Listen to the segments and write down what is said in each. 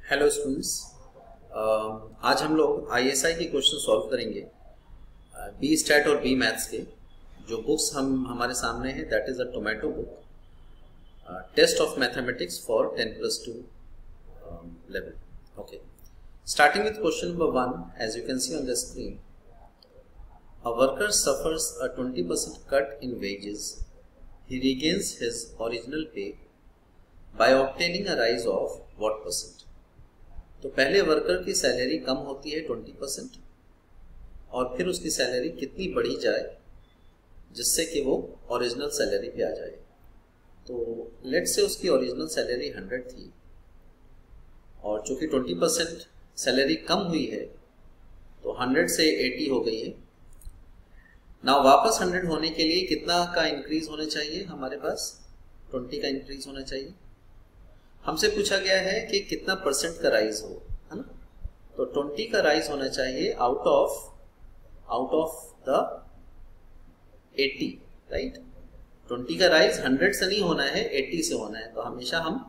Hello students, आज हम लोग आईएसआई के क्वेश्चन सॉल्व करेंगे बी स्टैट और बी मैथ्स के। जो बुक्स हमारे सामने हैं that is a tomato book, test of mathematics for 10+2 level. Okay, starting with question number 1, as you can see on the screen, a worker suffers a 20% cut in wages. He regains his original pay by obtaining a rise of what percent? तो पहले worker की salary कम होती है 20% और फिर उसकी salary कितनी बढ़ी जाए जिससे कि वो ओरिजिनल सैलरी पे आ जाए। तो लेट्स से उसकी ओरिजिनल सैलरी 100 थी और चूंकि 20% सैलरी कम हुई है तो 100 से 80 हो गई है। ना वापस 100 होने के लिए कितना का इंक्रीज होना चाहिए? हमारे पास 20 का इंक्रीज होना चाहिए। हमसे पूछा गया है कि कितना परसेंट का राइज हो, है ना? तो 20 का राइज होना चाहिए आउट ऑफ द 80, राइट? 20 का राइज 100 से नहीं होना है, 80 से होना है। तो हमेशा हम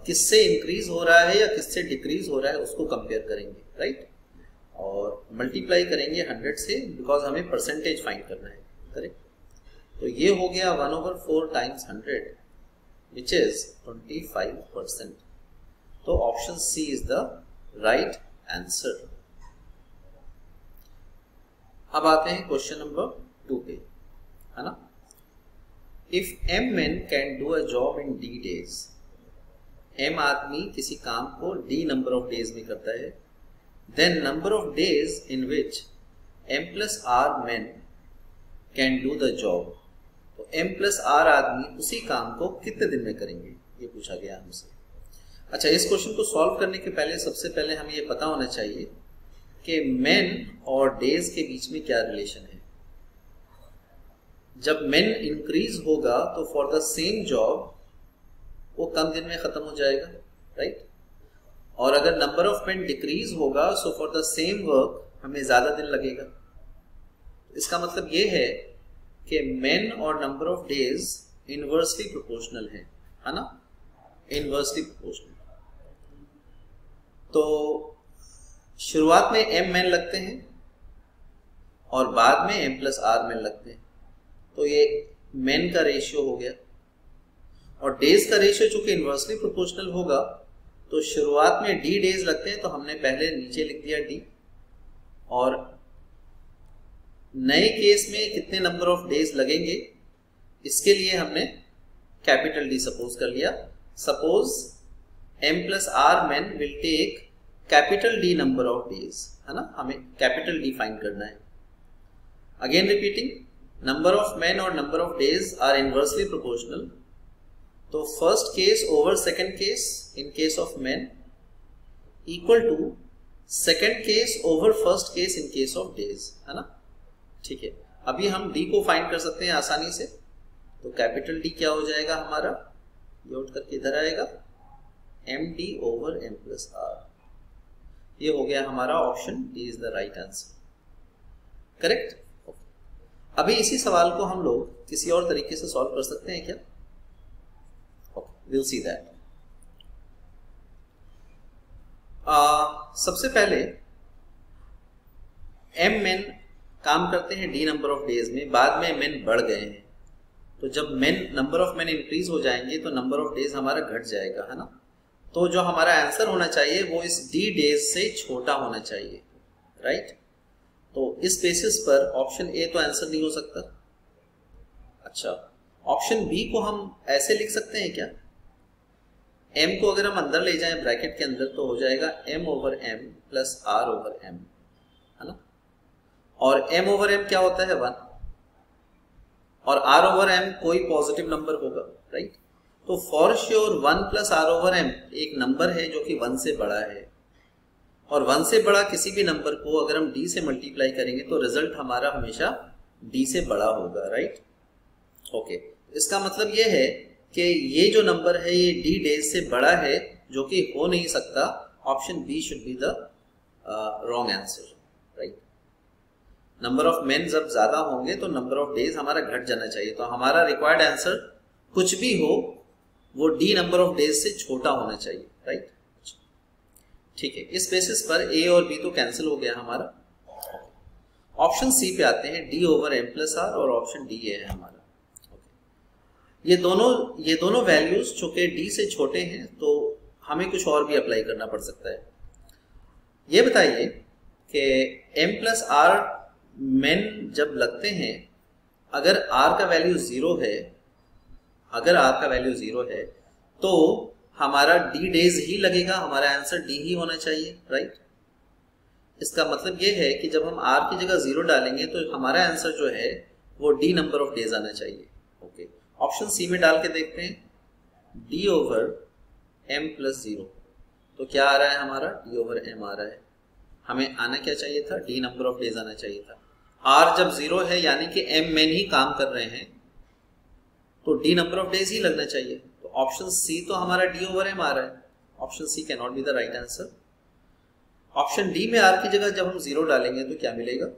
किससे इंक्रीज हो रहा है या किससे डिक्रीज हो रहा है उसको कंपेयर करेंगे, राइट? और मल्टीप्लाई करेंगे 100 से, बिकॉज हमें परसेंटेज फाइंड करना है, करेक्ट? तो ये हो गया 1/4 टाइम्स 100 विच इज 25%। तो option C is the right answer. अब आते हैं क्वेश्चन नंबर 2 पे, है ना? If m men can do a job in d days, m आदमी किसी काम को d नंबर ऑफ डेज में करता है, then number of days in which m plus r men can do the job, तो m plus r आदमी उसी काम को कितने दिन में करेंगे, ये पूछा गया हमसे। अच्छा, इस क्वेश्चन को सॉल्व करने के पहले सबसे पहले हमें ये पता होना चाहिए कि men और days के बीच में क्या रिलेशन है। जब men इंक्रीज होगा तो फॉर द सेम जॉब वो कम दिन में खत्म हो जाएगा, राइट? और अगर नंबर ऑफ मेन डिक्रीज होगा so for the same work हमें ज्यादा दिन लगेगा। इसका मतलब ये है कि मेन और number of days inversely proportional है ना? Inversely proportional. तो शुरुआत में m मेन लगते हैं और बाद में m plus r मेन लगते हैं, तो ये मेन का रेशियो हो गया। और डेज का रेशियो चूंकि इनवर्सली प्रोपोर्शनल होगा तो शुरुआत में d डेज लगते हैं, तो हमने पहले नीचे लिख दिया d। और नए केस में कितने नंबर ऑफ डेज लगेंगे इसके लिए हमने कैपिटल D सपोज कर लिया। Suppose m plus r men will take capital D number of days, है ना? हमें कैपिटल D फाइंड करना है। Again repeating, number of men और number of days are inversely proportional. तो first case over second case in case of men equal to second case over first case in case of days, है ना? ठीक है, अभी हम d को find कर सकते हैं आसानी से। तो कैपिटल D क्या हो जाएगा हमारा, ये उठ करके इधर आएगा, md over m plus r। ये हो गया हमारा option D is the right answer, correct? अभी इसी सवाल को हम लोग किसी और तरीके से सॉल्व कर सकते हैं क्या? We'll see that. सबसे पहले m men काम करते हैं d नंबर ऑफ डेज में, बाद में men बढ़ गए हैं। तो जब नंबर ऑफ men इंक्रीज हो जाएंगे तो नंबर ऑफ डेज हमारा घट जाएगा, है ना? तो जो हमारा आंसर होना चाहिए वो इस d डेज से छोटा होना चाहिए, राइट? तो इस बेसिस पर ऑप्शन ए तो आंसर नहीं हो सकता। अच्छा, ऑप्शन बी को हम ऐसे लिख सकते हैं क्या? m को अगर हम अंदर ले जाएं ब्रैकेट के अंदर तो हो जाएगा m over m plus r over m, है ना? और m ओवर m क्या होता है? 1, और r ओवर m कोई पॉजिटिव नंबर होगा, राइट? तो for sure 1 plus r over m एक नंबर है जो कि 1 से बड़ा है, और 1 से बड़ा किसी भी नंबर को अगर हम d से मल्टीप्लाई करेंगे तो रिजल्ट हमारा हमेशा d से बड़ा होगा, राइट? ओके, इसका मतलब ये है कि ये जो नंबर है ये d डेज से बड़ा है, जो कि हो नहीं सकता। Option B should be the wrong answer, right? Number of men जब ज्यादा होंगे तो नंबर ऑफ डेज हमारा घट जाना चाहिए। तो हमारा रिक्वायर्ड आंसर कुछ भी हो वो d नंबर ऑफ डेज से छोटा होना चाहिए, राइट? ठीक है, इस बेसिस पर ए और बी तो कैंसिल हो गया हमारा। ऑप्शन सी पे आते हैं, D over M plus R, और ऑप्शन डी है हमारा। ये दोनों वैल्यूज चूंकि डी से छोटे हैं तो हमें कुछ और भी अप्लाई करना पड़ सकता है। ये बताइए कि एम प्लस आर मेन जब लगते हैं, अगर आर का वैल्यू जीरो है, तो हमारा डी डेज ही लगेगा, हमारा आंसर डी ही होना चाहिए, राइट। इसका मतलब ये है कि जब हम आर की जगह जीरो डालेंगे तो हमारा आंसर जो है वो डी नंबर ऑफ डेज आना चाहिए। ओके, ऑप्शन सी में डाल के देखते हैं, D over M plus zero, तो क्या आ रहा है हमारा, डी ओवर एम आ रहा है। हमें आना क्या चाहिए था, डी नंबर ऑफ डेज आना चाहिए था। आर जब जीरो है यानी कि एम मेन ही काम कर रहे हैं, तो डी नंबर ऑफ डेज ही लगना चाहिए। तो ऑप्शन सी तो हमारा डी ओवर एम आ रहा है, option C can not be the right answer. Option D में आर की जगह जब हम जीरो डालेंगे तो क्या मिलेगा,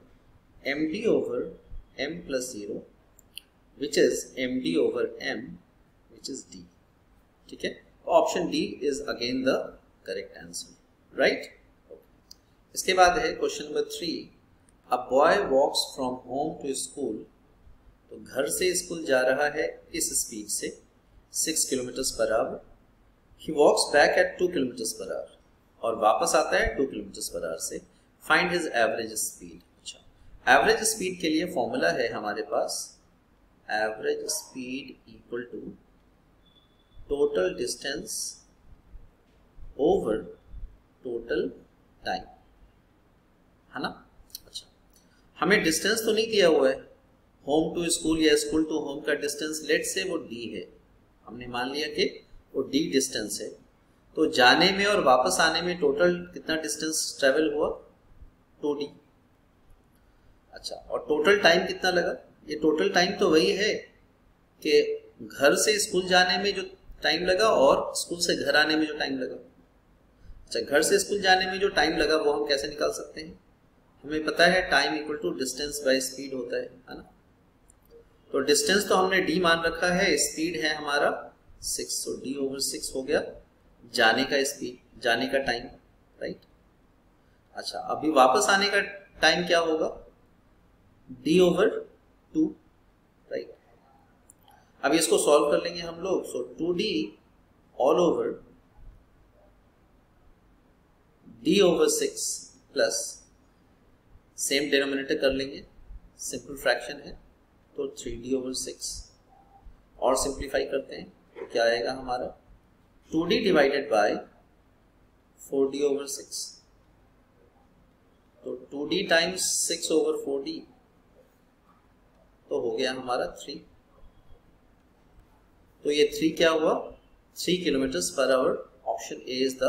M D over M plus zero, which is M D over M, which is D. ठीक है, option D is again the correct answer, right. इसके बाद है question number 3, a boy walks from home to school, तो घर से school जा रहा है इस स्पीड से 6 kilometre per hour, he walks back at 2 kilometre per hour, और वापस आता है 2 किलोमीटर पर आवर से। Find his average speed. अच्छा, एवरेज स्पीड के लिए फॉर्मूला है हमारे पास, average speed equal to total distance over total time, है ना। अच्छा, हमें डिस्टेंस तो नहीं दिया हुआ है, होम टू स्कूल या स्कूल टू होम का डिस्टेंस लेट से वो डी है, हमने मान लिया कि वो डी डिस्टेंस है। तो जाने में और वापस आने में टोटल कितना डिस्टेंस ट्रेवल हुआ, 2d। अच्छा, और टोटल टाइम कितना लगा, ये टोटल टाइम तो वही है कि घर से स्कूल जाने में जो टाइम लगा और स्कूल से घर आने में जो टाइम लगा। अच्छा, घर से स्कूल जाने में जो टाइम लगा वो हम कैसे निकाल सकते हैं, हमें पता है time equal to distance by speed होता है ना। तो डिस्टेंस तो हमने d मान रखा है, स्पीड है हमारा 6, तो d ओवर 6 हो गया जाने का स्पीड, जाने का टाइम, राइट। अच्छा, अभी वापस आने का टाइम क्या होगा, d ओवर 2, राइट। अब इसको सॉल्व कर लेंगे हम लोग, सो 2d all over d over 6 plus same denominator कर लेंगे, सिंपल फ्रैक्शन है तो 3d ओवर 6, और सिंप्लीफाई करते हैं तो क्या आएगा हमारा, 2d divided by 4d over 6, तो 2d टाइम्स 6 ओवर 4d, तो हो गया हमारा 3। तो ये 3 क्या हुआ, 3 kilometre per our. Option A is the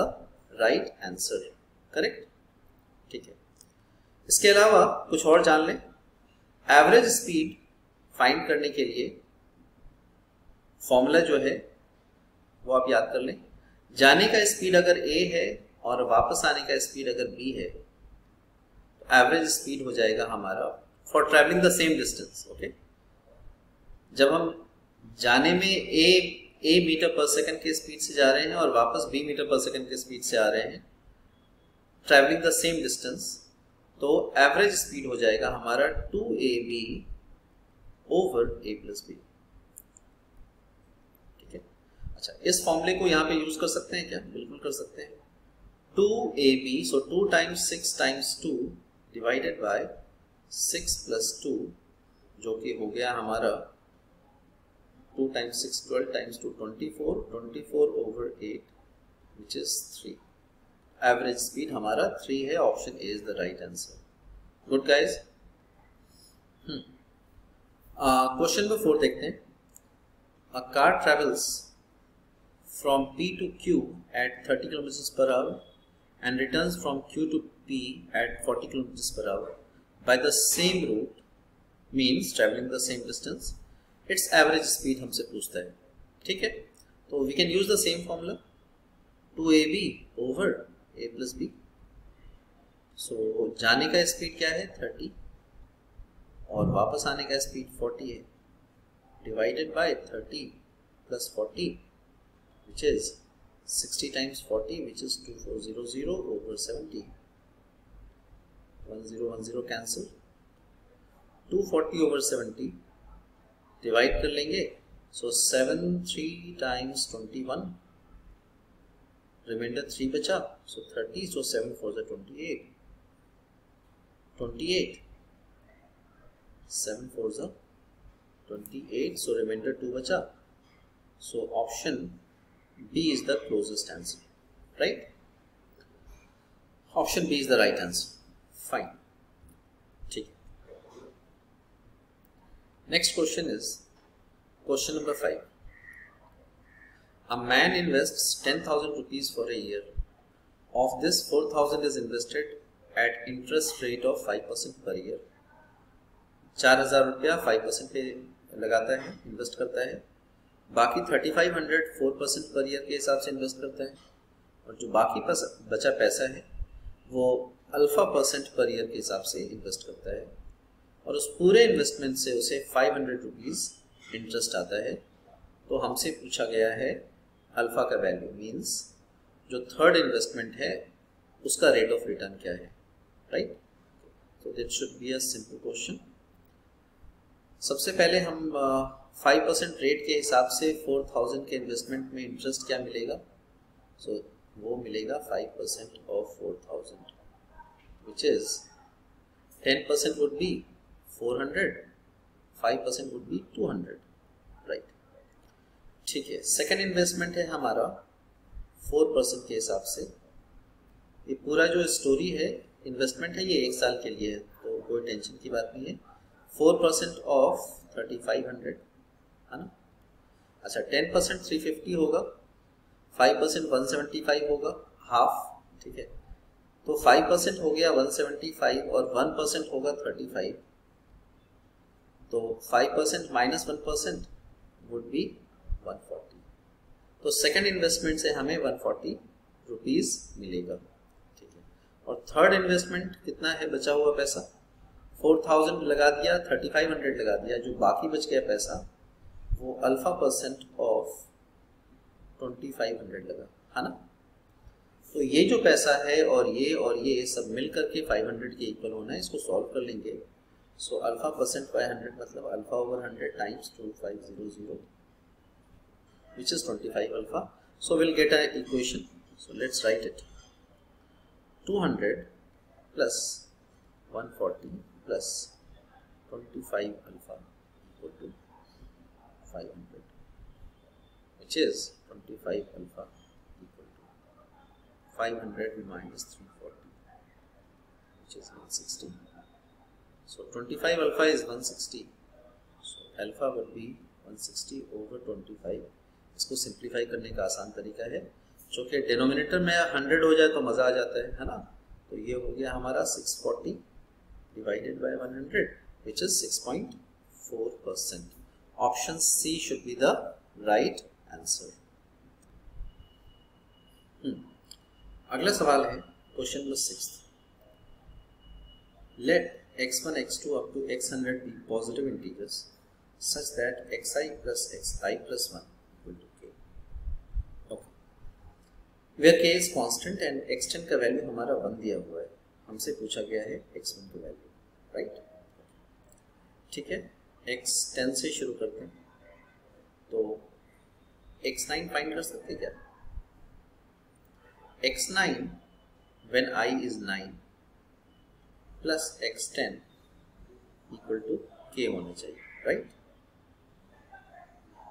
right answer, correct. ठीक है, इसके अलावा कुछ और जान लें। एवरेज स्पीड फाइंड करने के लिए फॉर्मूला जो है वो आप याद कर लें। जाने का स्पीड अगर a है और वापस आने का स्पीड अगर b है, तो एवरेज स्पीड हो जाएगा हमारा for travelling the same distance. Okay, जब हम जाने में a मीटर पर सेकंड के स्पीड से जा रहे हैं और वापस b मीटर पर सेकंड के स्पीड से आ रहे हैं, ट्रैवलिंग द सेम डिस्टेंस, तो एवरेज स्पीड हो जाएगा हमारा 2ab over a plus b। ठीक है, अच्छा, इस फॉर्मूले को यहाँ पे यूज कर सकते हैं क्या, बिल्कुल कर सकते हैं। 2ab, so 2 times 6 times 2 divided by 6 plus 2, जो कि हो गया हमारा 2 times 6 12 times 2 24 over 8, which is 3। Average speed हमारा 3 है, option A is the right answer. Good guys. Question number 4 देखते हैं। A car travels from P to Q at 30 kilometers per hour and returns from Q to P at 40 kilometers per hour by the same route, means traveling the same distance. Its average speed हमसे पूछता है। ठीक है, तो we can use the same formula, 2ab over a plus b। so जाने का speed क्या है 30 और वापस आने का स्पीड 40 है, divided by 30 plus 40 which is 60 times 40 which is 2400 over 70. 1010 cancel. 240 over 70 divide कर लेंगे. सो 7 3 times 21, रिमाइंडर 3 बचा. सो 30. सो 7 4 is 28. 7 4 is 28. सो रिमाइंडर 2 बचा. So option B is the closest answer, right? Option B is the right answer. Fine. ठीक. Next question is question number 5. A man invests 10,000 rupees for a year. Of this, 4,000 is invested at interest rate of 5% per year. 4,000 रुपया 5% पे लगाता है, invest करता है. बाकी 3,500 4% per year के हिसाब से इन्वेस्ट करता है. और जो बाकी बचा पैसा है वो अल्फा % पर ईयर के हिसाब से इन्वेस्ट करता है. और उस पूरे इन्वेस्टमेंट से उसे 500 रुपीज़ इंटरेस्ट आता है. तो हमसे पूछा गया है अल्फा का वैल्यू, मीन्स जो थर्ड इन्वेस्टमेंट है उसका रेट ऑफ रिटर्न क्या है, राइट? तो this should be a simple question. सबसे पहले हम 5% रेट के हिसाब से 4,000 के इन्वेस्टमेंट में इंटरेस्ट क्या मिलेगा. सो वो मिलेगा 5% of 4,000 which is 10% would be 400, 5% would be 200, right? ठीक है. सेकेंड इन्वेस्टमेंट है हमारा 4% के हिसाब से. ये पूरा जो स्टोरी है इन्वेस्टमेंट है ये 1 साल के लिए है, तो कोई टेंशन की बात नहीं है. 4% ऑफ 3,500 है ना. अच्छा, 10% 350 होगा, 5% 175 होगा, हाफ. ठीक है. तो 5% हो गया 175 और 1% होगा 35. तो 5% माइनस 1% वुड बी 140. तो सेकेंड इन्वेस्टमेंट से हमें 140 रुपीज मिलेगा. ठीक है. और थर्ड इन्वेस्टमेंट कितना है बचा हुआ पैसा? 4,000 लगा दिया, 3,500 लगा दिया, जो बाकी बच गया पैसा वो अल्फा % ऑफ 2,500 लगा, है ना. तो ये जो पैसा है और ये सब मिल करके 500 के इक्वल होना है. इसको सॉल्व कर लेंगे. सो अल्फा % बाय 100 मतलब alpha over 100 times 2500 which is 25 alpha. So we'll get an equation. So let's write it. 200 plus 140 plus 25 alpha equal to 500, which is 25 alpha equal to 500 minus 340, which is 160. So 25 alpha is 160. So alpha would be 160 over 25. इसको simplify करने का आसान तरीका है. चूँकि denominator में 100 हो जाए तो मज़ा आ जाता है ना. तो ये हो गया हमारा 640 divided by 100 which is 6.4%. Option C should be the right answer. अगला सवाल है question number 6. Let x1 x2 up to x100 be positive integers such that xi plus xi plus 1 equal to k. Okay. Where k is constant and x10 का value हमारा 1 दिया हुआ है. हमसे पूछा गया है x1 का वैल्यू, राइट? ठीक है. x10 से शुरू करते हैं. तो x9 फाइंड कर सकते क्या? x9 when I is 9 plus x10 equal to k होना चाहिए, राइट?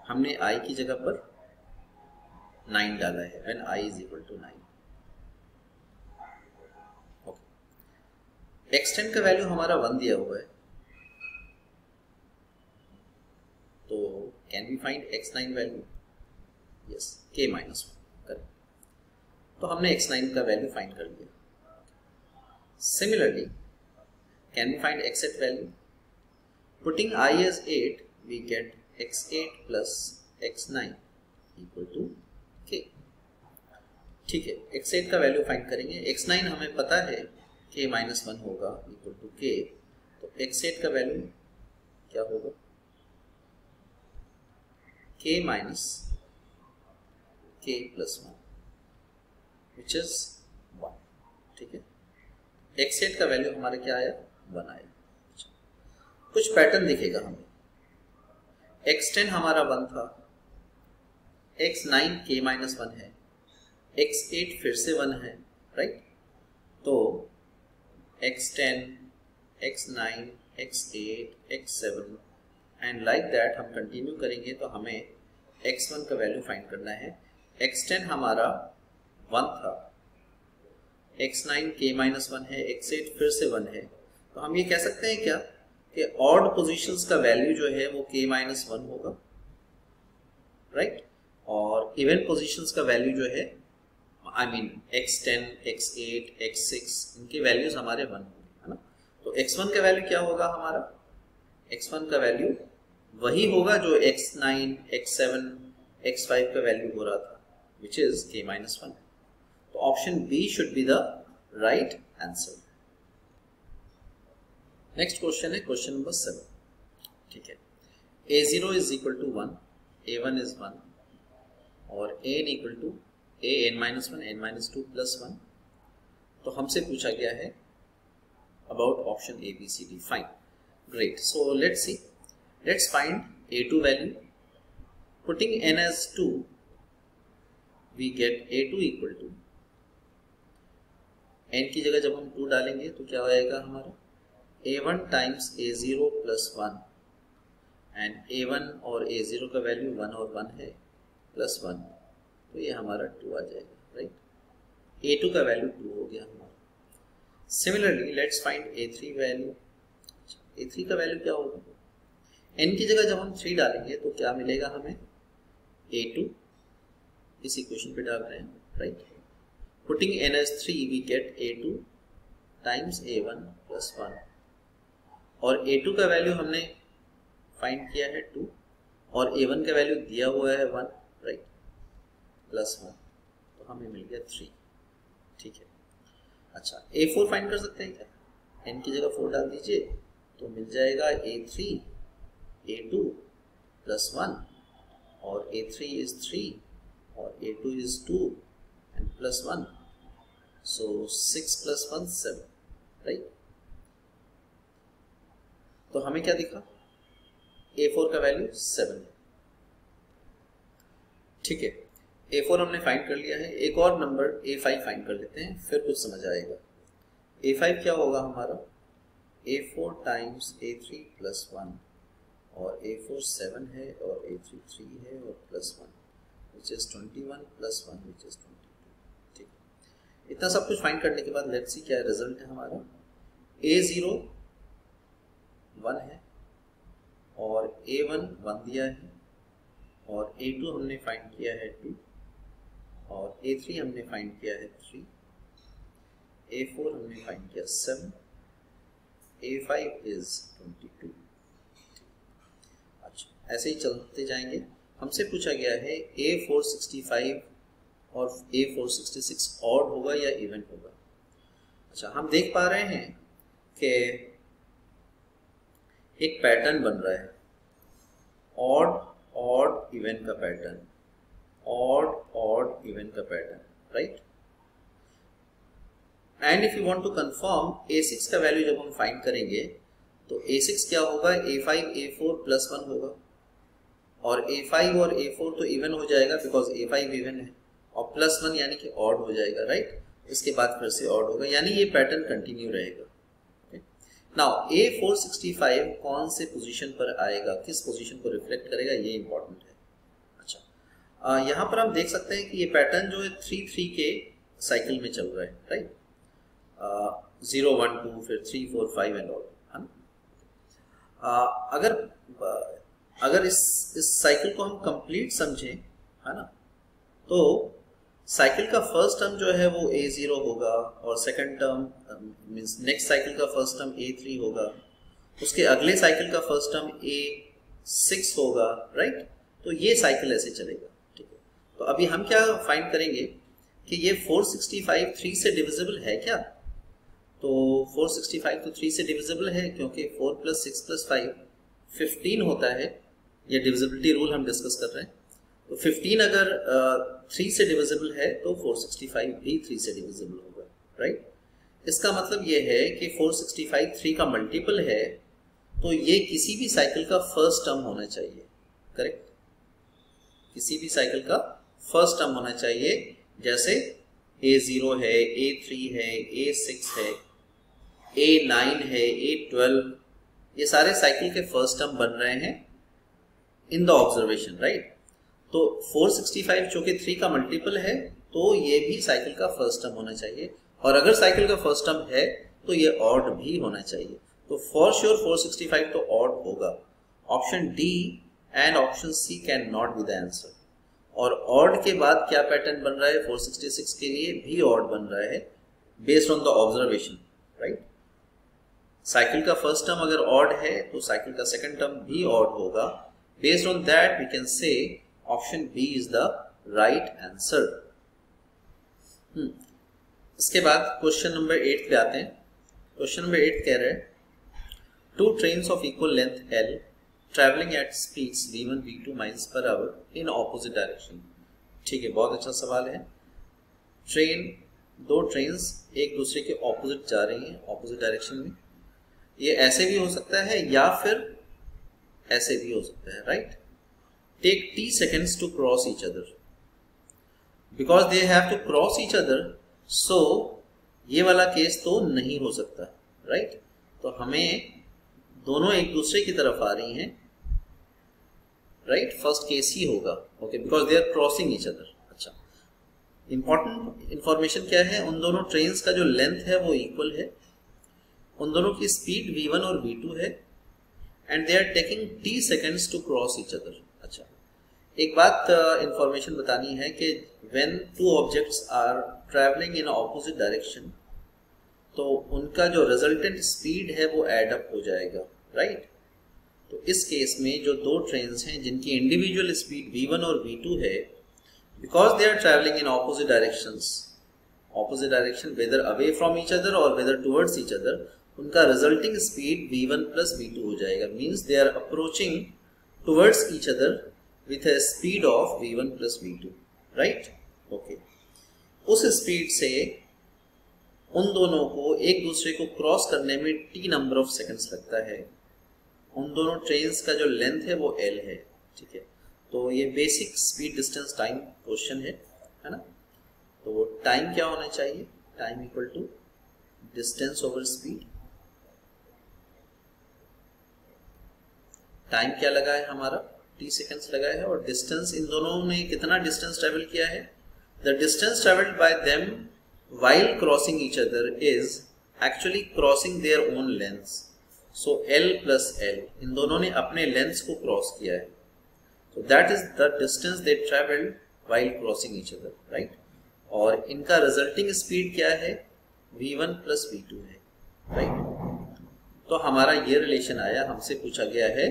हमने I की जगह पर 9 डाला है when I is equal to 9. Okay. x10 का वैल्यू हमारा 1 दिया हुआ है, तो can we find x9 value? Yes, k minus 1. Correct. तो हमने x9 का वैल्यू फाइंड कर लिया. Similarly, can we find x8 value? Putting I as 8, we get x8 plus x9 equal to k. ठीक है. x8 का वैल्यू फाइंड करेंगे. x9 हमें पता है k माइनस 1 होगा इक्वल टू k. तो x8 का वैल्यू क्या होगा? k minus k plus 1. Which is 1। ठीक है, x8 का वैल्यू हमारा क्या आया, 1 आया। कुछ पैटर्न दिखेगा हमें, x10 हमारा 1 था, x9 k-1 है, x8 फिर से 1 है, राइट। तो x10, x9, x8, x7 and like that हम कंटिन्यू करेंगे तो हमें x1 का वैल्यू फाइंड करना है। x10 हमारा 1 था, x9 k-1 है, x8 फिर से 1 है। तो हम ये कह सकते हैं क्या कि ऑड पोजीशंस का वैल्यू जो है वो k-1 होगा, राइट। और इवन पोजीशंस का वैल्यू जो है x10, x8, x6 इनके वैल्यूज हमारे 1 होंगे, है ना। तो x1 का वैल्यू क्या होगा हमारा, x1 का वैल्यू वही होगा जो x9, x7, x5 का वैल्यू हो रहा था, विच इज k-1। तो option B should be the right answer. Next question है क्वेश्चन नंबर 7। ठीक है, a0 is equal to 1, a1 is 1 और an equal to an-1, n-2 plus 1। तो हमसे पूछा गया है about option A B C D, fine, great. So let's see, let's find a2 value. Putting n as 2 we get a2 equal to, n की जगह जब हम 2 डालेंगे तो क्या आएगा हमारा, a1 times a0 plus 1 and a1 और a0 का वैल्यू 1 और 1 है, प्लस 1, तो ये हमारा 2 आ जाएगा, राइट। a2 का वैल्यू 2 हो गया हमारा। Similarly let's find a3 value. a3 का वैल्यू क्या होगा, n की जगह जब हम 3 डालेंगे तो क्या मिलेगा हमें, a2, इस इक्वेशन पे डाल रहे हैं, right. Putting n as 3 we get a2 times a1 plus 1 और a2 का वैल्यू हमने फाइंड किया है 2 और a1 का वैल्यू दिया हुआ है 1, राइट, प्लस 1, तो हमें मिल गया 3। ठीक है, अच्छा a4 फाइंड कर सकते हैं क्या, n की जगह 4 डाल दीजिए तो मिल जाएगा a3, a2 प्लस 1 और a3 इज 3 और a2 is 2 and plus 1, so 6 plus 1 7, right. तो हमें क्या दिखा, a4 का वैल्यू 7 है। ठीक है, a4 हमने फाइंड कर लिया है। एक और नंबर a5 फाइंड कर लेते हैं, फिर कुछ समझ आएगा। a5 क्या होगा हमारा, a4 टाइम्स a3 प्लस 1 और a4 7 है और a3 3 है और plus 1 which is 21 plus 1 which is 22। ठीक है, इतना सब कुछ फाइंड करने के बाद लेट्स सी क्या रिजल्ट है हमारा। a0 1 है और a1 1 दिया है और a2 हमने फाइंड किया है 2 और a3 हमने फाइंड किया है 3, a4 हमने फाइंड किया 7, a5 इज 22। अच्छा, ऐसे ही चलते जाएंगे। हमसे पूछा गया है a465 और a466 ऑड होगा या इवन होगा। अच्छा, हम देख पा रहे हैं कि एक पैटर्न बन रहा है, ऑड ऑड इवन का पैटर्न, ऑड ऑड इवन का pattern, right. And if you want to confirm a6 का वैल्यू जब हम फाइंड करेंगे तो a6 क्या होगा, a5 a4 प्लस 1 होगा और a5 और a4 तो इवन हो जाएगा बिकॉज a5 इवन है और प्लस 1 यानी कि ऑड हो जाएगा, राइट। इसके बाद फिर से ऑड होगा, यानी ये पैटर्न कंटिन्यू रहेगा। नाउ a465 कौन से पोजीशन पर आएगा, किस पोजीशन को रिफ्लेक्ट करेगा, ये इंपॉर्टेंट है। अच्छा, यहाँ पर हम देख सकते हैं कि ये पैटर्न जो है 3-3 के साइकिल में चल रहा है, राइट। 0 1 2 फिर 3 4 5 एंड ऑल, है ना। अगर इस साइकिल को हम कंप्लीट समझें, है ना, तो साइकिल का फर्स्ट टर्म जो है वो a0 होगा और second term means next cycle का फर्स्ट टर्म a3 होगा, उसके अगले साइकिल का फर्स्ट टर्म a6 होगा, राइट। तो ये साइकिल ऐसे चलेगा, ठीक है। तो अभी हम क्या फाइंड करेंगे कि ये 465 3 से डिविजिबल है क्या। तो 465 तो 3 से डिविजिबल है क्योंकि 4 + 6 + 5 15 होता है। ये डिविजिबिलिटी रूल हम डिस्कस कर रहे हैं। तो 15 अगर 3 से डिविजिबल है तो 465 भी 3 से डिविजिबल होगा, राइट। इसका मतलब ये है कि 465 3 का मल्टीपल है, तो ये किसी भी साइकिल का फर्स्ट टर्म होना चाहिए, करेक्ट। किसी भी साइकिल का फर्स्ट टर्म होना चाहिए, जैसे A0 है, A3 है, A6 है, A9 है, A12, ये सारे साइकिल के फर्स्ट टर्म बन रहे हैं इन द ऑब्जर्वेशन, राइट। तो 465 चूंकि 3 का मल्टीपल है, तो ये भी साइकिल का फर्स्ट टर्म होना चाहिए, और अगर साइकिल का फर्स्ट टर्म है तो ये ऑड भी होना चाहिए। तो फॉर श्योर 465 तो ऑड होगा। Option D and option C can not be the answer. और ऑड के बाद क्या पैटर्न बन रहा है 466 के लिए भी ऑड बन रहा है based on the observation, right. Cycle का फर्स्ट टर्म अगर ऑड है तो साइकिल का सेकंड टर्म भी ऑड होगा। Based on that we can say option B is the right answer. इसके बाद क्वेश्चन नंबर 8 पे आते हैं। क्वेश्चन नंबर 8 कह रहे हैं two trains of equal length L travelling at speeds v1 v2 miles per hour in opposite direction. ठीक है, बहुत अच्छा सवाल है। दो ट्रेन्स एक दूसरे के ऑपोजिट जा रही हैं, ऑपोजिट डायरेक्शन में। ये ऐसे भी हो सकता है या फिर ऐसे भी हो सकता है, right. Take t seconds to cross each other because they have to cross each other, so ये वाला केस तो नहीं हो सकता, राइट। तो हमें दोनों एक दूसरे की तरफ आ रही हैं, राइट। फर्स्ट केस ही होगा, okay, because they are crossing each other. अच्छा, इंपॉर्टेंट इंफॉर्मेशन क्या है, उन दोनों ट्रेन्स का जो लेंथ है वो इक्वल है, उन दोनों की स्पीड v1 और v2 है, and they are taking t seconds to cross each other. अच्छा, एक बात इंफॉर्मेशन बतानी है कि when two objects are travelling in opposite direction, तो उनका जो रिजल्टेंट स्पीड है वो एड अप हो जाएगा, राइट। तो इस केस में जो दो ट्रेन्स हैं जिनकी इंडिविजुअल स्पीड v1 और v2 है, because they are travelling in opposite direction whether away from each other और वेदर टुवर्ड्स ईच अदर, उनका resulting speed v1 plus v2 हो जाएगा। Means they are approaching towards each other with a speed of v1 plus v2, right. Okay, उस speed से उन दोनों को एक दूसरे को क्रॉस करने में t नंबर ऑफ सेकंड्स लगता है। उन दोनों ट्रेन्स का जो लेंथ है वो l है, ठीक है। तो ये basic speed distance time question है ना। तो टाइम क्या होना चाहिए, time equal to distance over speed. Time क्या लगा है हमारा, t सेकंड्स लगा है, और डिस्टेंस इन दोनों ने कितना डिस्टेंस ट्रेवल किया है, the distance travelled by them while crossing each other is actually crossing their own lengths, so L plus L, इन दोनों ने अपने लेंथ्स को क्रॉस किया है, so that is the distance they traveled while crossing each other, right। और इनका resulting speed क्या है, v1 plus v2 है, राइट। तो हमारा ये रिलेशन आया, हमसे पूछा गया है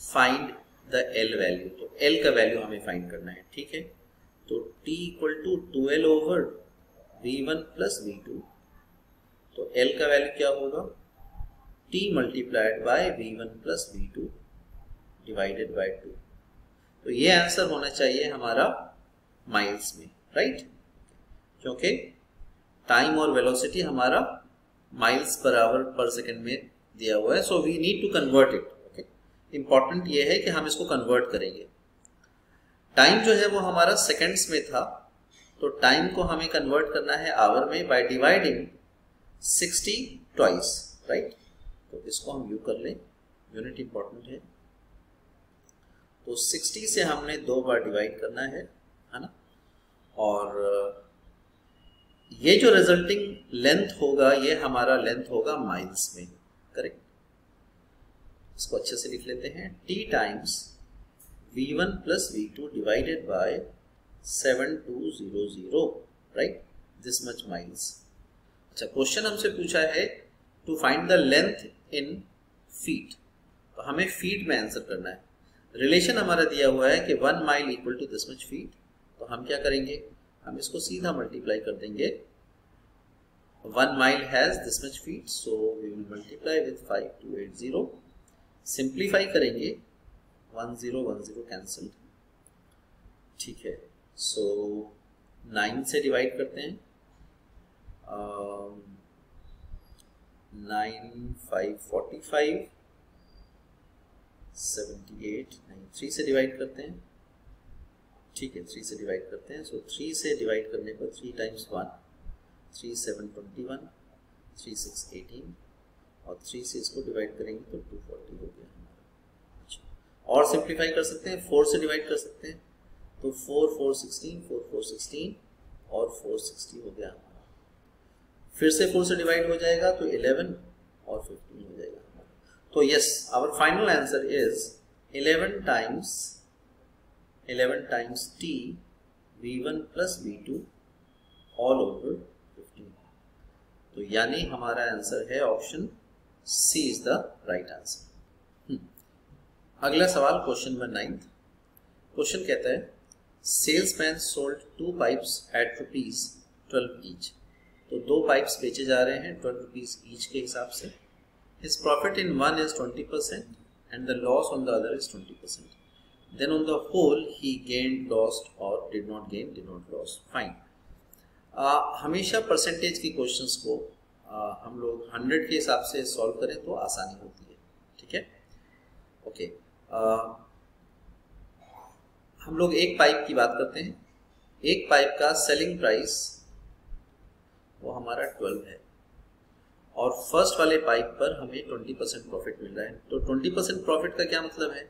फाइंड द L वैल्यू, तो L का वैल्यू हमें फाइंड करना है, ठीक है। तो t equal to 2L over v1 plus v2, तो L का वैल्यू क्या होगा, t multiplied by v1 plus v2 divided by 2। तो ये आंसर होना चाहिए हमारा माइल्स में, राइट, क्योंकि टाइम और वेलोसिटी हमारा माइल्स पर आवर पर सेकेंड में दिया हुआ है, so we need to convert it. Okay, important ये है कि हम इसको कन्वर्ट करेंगे। टाइम जो है वो हमारा सेकेंड्स में था, तो टाइम को हमें कन्वर्ट करना है आवर में बाय डिवाइडिंग 60 ट्वाइस, राइट। तो इसको हम यू कर लें, यूनिट इंपॉर्टेंट है। तो 60 से हमने 2 बार डिवाइड करना है ना। और ये जो रिजल्टिंग लेंथ होगा ये हमारा लेंथ होगा माइल्स में, करेक्ट। इसको अच्छे से लिख लेते हैं, t times v1 plus v2 divided by 7200, right, this much miles. अच्छा, क्वेश्चन हमसे पूछा है to find the length in feet, तो हमें फीट में आंसर करना है। रिलेशन हमारा दिया हुआ है कि 1 mile equal to this much feet, तो हम क्या करेंगे, हम इसको सीधा मल्टीप्लाई कर देंगे। 1 mile has this much feet, so we will multiply with 5280। Simplify करेंगे, 10 10 कैंसिल, ठीक है, सो 9 से डिवाइड करते हैं, 9 5 45, 78, 9 3 से डिवाइड करते हैं, ठीक है 3 से डिवाइड करते हैं, सो 3 से डिवाइड करने पर 3 टाइम्स 1, 3 7 21, 3 6 18, और 3 से इसको डिवाइड करेंगे तो 240 हो गया हमारा। अच्छा, और सिंप्लीफाई कर सकते हैं, 4 से डिवाइड कर सकते हैं, तो 4 4 16, 4 4 16 और 4 60 हो गया हमारा। फिर से 4 से डिवाइड हो जाएगा तो 11 और 15 हो जाएगा हमारा। तो yes, our final answer is 11 times t v1 plus v2 all over 15। तो यानी हमारा आंसर है option C is the right answer. अगला सवाल क्वेश्चन नंबर 9। क्वेश्चन कहता है salesman sold 2 pipes at ₹12 each. तो 2 पाइप्स बेचे जा रहे हैं ₹12 ईच के हिसाब से। His profit in one is 20% and the loss on the other is 20%। Then on the whole he gained, lost और did not gain, did not loss. Fine. हमेशा परसेंटेज की क्वेश्चंस को हम लोग 100 के हिसाब से सॉल्व करें तो आसानी होती है, ठीक है। ओके, हम लोग एक पाइप की बात करते हैं। एक पाइप का सेलिंग प्राइस वो हमारा 12 है और फर्स्ट वाले पाइप पर हमें 20% प्रॉफिट मिल रहा है। तो 20% प्रॉफिट का क्या मतलब है?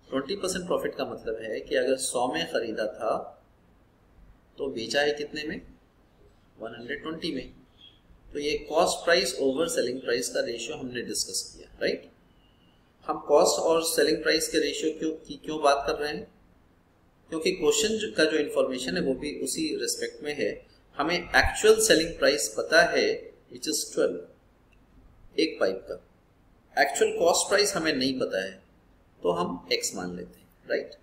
20% प्रॉफिट का मतलब है कि अगर 100 में खरीदा था तो बेचा है कितने में? 120 में। तो ये cost price over selling price का रेशियो हमने डिस्कस किया, राइट। हम कॉस्ट और सेलिंग प्राइस के रेशियो क्यों बात कर रहे हैं? क्योंकि क्वेश्चन का जो इन्फॉर्मेशन है वो भी उसी रेस्पेक्ट में है। हमें एक्चुअल सेलिंग प्राइस पता है विच इज 12 एक पाइप का। एक्चुअल कॉस्ट प्राइस हमें नहीं पता है तो हम x मान लेते हैं, राइट।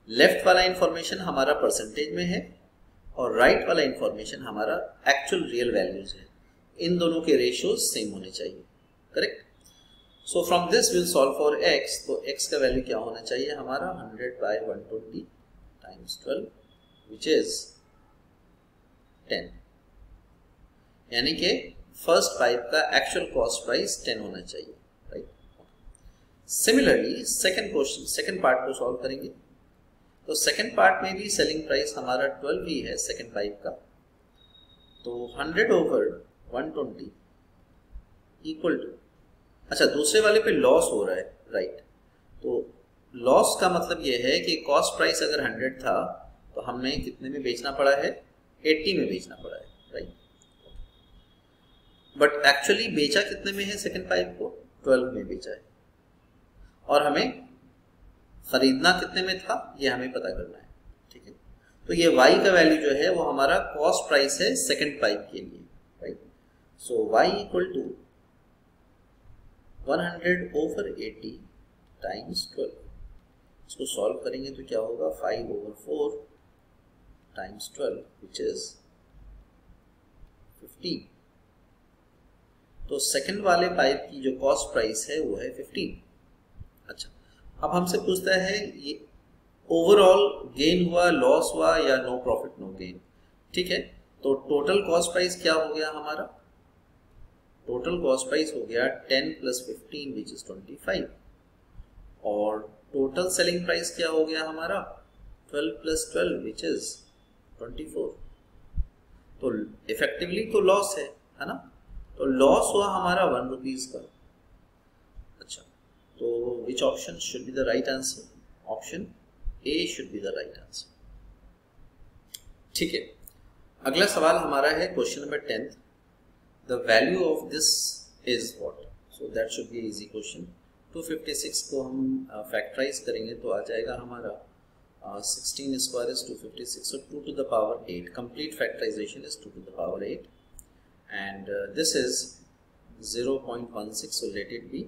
लेफ्ट वाला इंफॉर्मेशन हमारा परसेंटेज में है और राइट वाला इंफॉर्मेशन हमारा एक्चुअल रियल वैल्यूज है। इन दोनों के रेशियोज सेम होने चाहिए, correct. So from this will solve for x। तो x का वैल्यू क्या होना चाहिए हमारा? 100/120 टाइम्स 12 विच इज 10। यानी कि फर्स्ट पाइप का एक्चुअल कॉस्ट प्राइस 10 होना चाहिए, राइट। सिमिलरली सेकेंड पार्ट को सॉल्व करेंगे। तो सेकेंड पार्ट में भी सेलिंग प्राइस हमारा 12 ही है सेकेंड पाइप का। तो 100/120 इक्वल टू, अच्छा दूसरे वाले पे लॉस हो रहा है, राइट। तो लॉस का मतलब ये है कि कॉस्ट प्राइस अगर 100 था तो हमें कितने में बेचना पड़ा है? 80 में बेचना पड़ा है, राइट। बट एक्चुअली बेचा कितने में है सेकेंड पाइप को? 12 में बेचा है और हमें खरीदना कितने में था ये हमें पता करना है, ठीक है। तो ये y का वैल्यू जो है वो हमारा कॉस्ट प्राइस है सेकंड पाइप के लिए, right. So y equal to 100/80 times 12। इसको सॉल्व करेंगे तो क्या होगा? 5/4 टाइम्स 12 विच इज 15। तो सेकंड वाले पाइप की जो कॉस्ट प्राइस है वो है 15। अच्छा, अब हमसे पूछता है ये ओवरऑल गेन हुआ, लॉस हुआ या नो प्रॉफिट नो गेन, ठीक है। तो टोटल कॉस्ट प्राइस क्या हो गया हमारा? टोटल कॉस्ट प्राइस हो गया 10 + 15 विच इज 25 और टोटल सेलिंग प्राइस क्या हो गया हमारा? 12 + 12 विच इज 24। तो इफेक्टिवली तो लॉस है ना। तो लॉस हुआ हमारा 1 रुपीज का। अच्छा, तो which option should be the right answer? Option A should be the right answer. ठीक है, अगला सवाल हमारा है question number 10th। The value of this is what? So that should be easy question। 256 को हम फैक्टराइज करेंगे तो आ जाएगा हमारा 16 square is 256, so 2 to the power 8। Complete factorization is 2 to the power 8 and this is 0.16, so let it be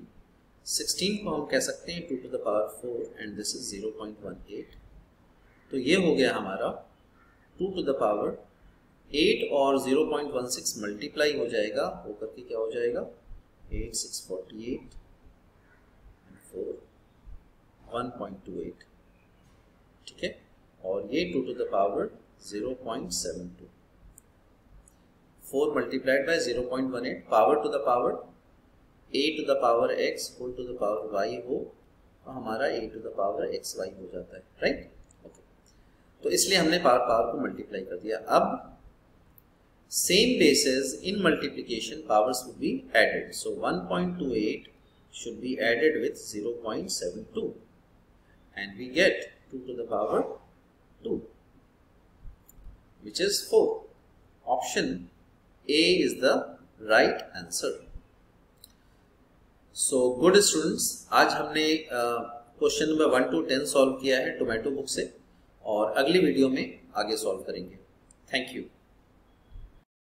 16 को हम कह सकते हैं 2 to the power 4 and this is 0.18। तो ये हो गया हमारा 2 to the power 8 और 0.16 मल्टीप्लाई हो जाएगा, होकर के क्या हो जाएगा? 8 6 48 4 1.28 ठीक है, और ये 2 to the power 0.72, 4 multiplied by 0.18, power to the power a to the power x whole to the power y हो तो हमारा a to the power xy हो जाता है, राइट। ओके, तो इसलिए हमने पावर को मल्टीप्लाई कर दिया। अब same basis in multiplication powers would be added, so 1.28 should be added with 0.72 and we get 2 to the power 2, which is 4. Option A is the right answer. So good students, आज हमने question number 1 to 10 solve किया है tomato book से, और अगली video में आगे solve करेंगे। Thank you.